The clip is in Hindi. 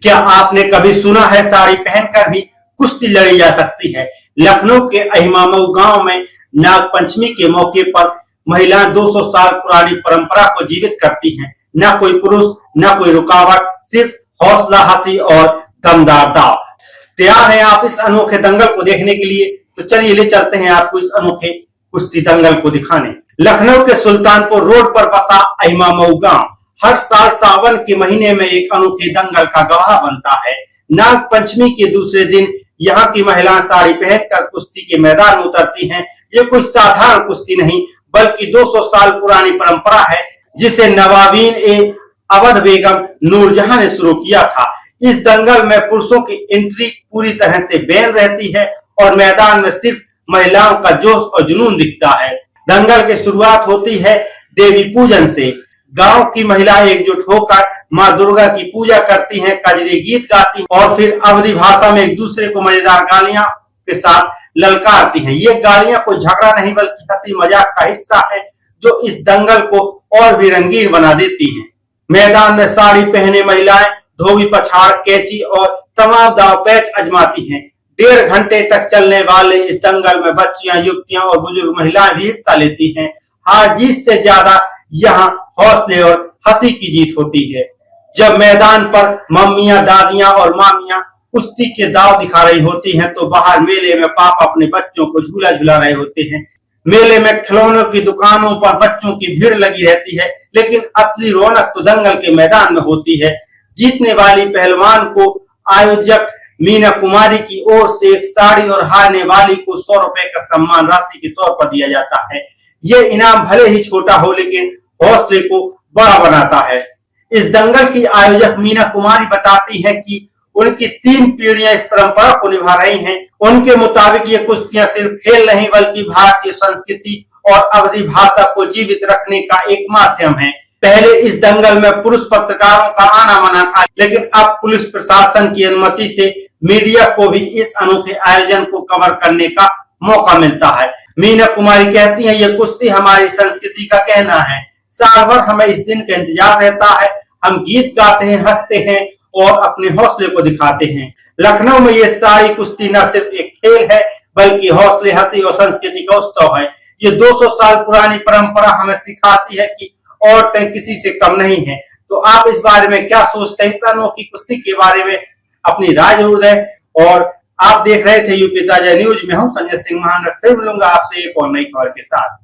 क्या आपने कभी सुना है साड़ी पहनकर भी कुश्ती लड़ी जा सकती है? लखनऊ के अहिमामऊ गांव में नागपंचमी के मौके पर महिलाएं 200 साल पुरानी परंपरा को जीवित करती हैं। न कोई पुरुष, न कोई रुकावट, सिर्फ हौसला, हंसी और दमदार दाव। तैयार हैं आप इस अनोखे दंगल को देखने के लिए? तो चलिए ले चलते हैं आपको इस अनोखे कुश्ती दंगल को दिखाने। लखनऊ के सुल्तानपुर रोड पर बसा अहिमामऊ गांव हर साल सावन के महीने में एक अनोखे दंगल का गवाह बनता है। नाग पंचमी के दूसरे दिन यहाँ की महिलाएं साड़ी पहनकर कुश्ती के मैदान में उतरती हैं। ये कोई साधारण कुश्ती नहीं, बल्कि 200 साल पुरानी परंपरा है, जिसे नवाबीन ए अवध बेगम नूरजहां ने शुरू किया था। इस दंगल में पुरुषों की एंट्री पूरी तरह से बैन रहती है और मैदान में सिर्फ महिलाओं का जोश और जुनून दिखता है। दंगल की शुरुआत होती है देवी पूजन से। गांव की महिलाएं एकजुट होकर मां दुर्गा की पूजा करती हैं, कजरी गीत गाती हैं और फिर अवधी भाषा में एक दूसरे को मजेदार गालियां के साथ ललकारती हैं। ये गालियां कोई झगड़ा नहीं, बल्कि हंसी मजाक का हिस्सा है, जो इस दंगल को और भी रंगीन बना देती हैं। मैदान में साड़ी पहने महिलाएं धोबी, पछाड़, कैंची और तमाम दाव पैच आजमाती हैं। 1.5 घंटे तक चलने वाले इस दंगल में बच्चियां, युवतियां और बुजुर्ग महिलाएं भी हिस्सा लेती हैं। हार जीत से ज्यादा यहाँ हौसले और हंसी की जीत होती है। जब मैदान पर मम्मियां, दादियां और मामियां कुश्ती के दाव दिखा रही होती हैं, तो बाहर मेले में पापा अपने बच्चों को झूला झूला रहे होते हैं। मेले में खिलौनों की दुकानों पर बच्चों की भीड़ लगी रहती है, लेकिन असली रौनक तो दंगल के मैदान में होती है। जीतने वाली पहलवान को आयोजक मीना कुमारी की ओर से एक साड़ी और हारने वाली को 100 रुपए का सम्मान राशि के तौर पर दिया जाता है। ये इनाम भले ही छोटा हो, लेकिन हौसले को बड़ा बनाता है। इस दंगल की आयोजक मीना कुमारी बताती हैं कि उनकी 3 पीढ़ियां इस परंपरा को निभा रही हैं। उनके मुताबिक ये कुश्तियां सिर्फ खेल नहीं, बल्कि भारतीय संस्कृति और अवधी भाषा को जीवित रखने का एक माध्यम है। पहले इस दंगल में पुरुष पत्रकारों का आना मना था, लेकिन अब पुलिस प्रशासन की अनुमति से मीडिया को भी इस अनोखे आयोजन को कवर करने का मौका मिलता है। मीना कुमारी कहती हैं, ये कुश्ती हमारी संस्कृति का कहना है। साल भर हमें इस दिन का इंतजार रहता है। हम गीत गाते हैं, हंसते हैं और अपने हौसले को दिखाते हैं। लखनऊ में ये साड़ी कुश्ती न सिर्फ एक खेल है, बल्कि हौसले, हंसी और संस्कृति का उत्सव है। ये 200 साल पुरानी परंपरा हमें सिखाती है कि औरतें किसी से कम नहीं है। तो आप इस बारे में क्या सोचते हैं? इस अनोखी कुश्ती के बारे में अपनी राय जरूर दें। और आप देख रहे थे यूपी ताजा न्यूज में हूं संजय सिंह महान। फिर मिलूंगा आपसे एक और नई खबर के साथ।